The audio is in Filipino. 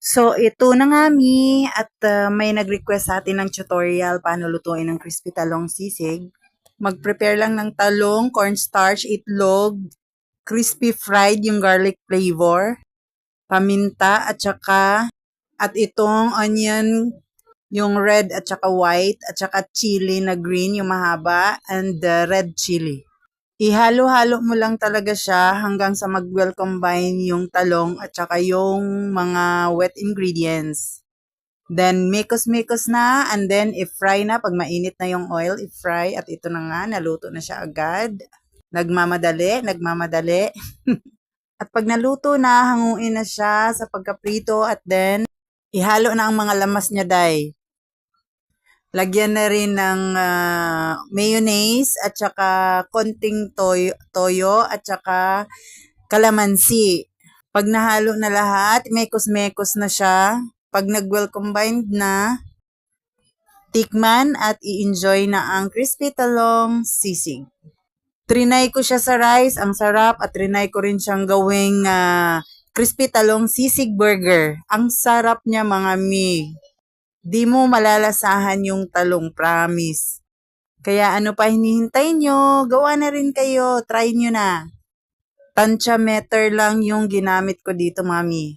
So, ito na nga mi at may nag-request sa atin ng tutorial paano lutuin ng crispy talong sisig. Mag-prepare lang ng talong, cornstarch, itlog, crispy fried yung garlic flavor, paminta at itong onion yung red at saka white at saka chili na green yung mahaba and red chili. Ihalo-halo mo lang talaga siya hanggang sa mag-well combine yung talong at saka yung mga wet ingredients. Then, mikos-mikos na and then i-fry na. Pag mainit na yung oil, i-fry at ito na nga, naluto na siya agad. Nagmamadali. At pag naluto na, hanguin na siya sa pagkaprito at then ihalo na ang mga lamas niya, day. Lagyan na rin ng mayonnaise at saka konting toyo at saka kalamansi. Pag nahalo na lahat, mekos-mekos na siya. Pag nag-well combined na, tikman at i-enjoy na ang crispy talong sisig. Trinay ko siya sa rice, ang sarap, at trinay ko rin siyang gawing crispy talong sisig burger. Ang sarap niya mga mi. Di mo malalasahan yung talong, promise. Kaya ano pa hinihintay nyo? Gawa na rin kayo. Try nyo na. Tansya meter lang yung ginamit ko dito, mami.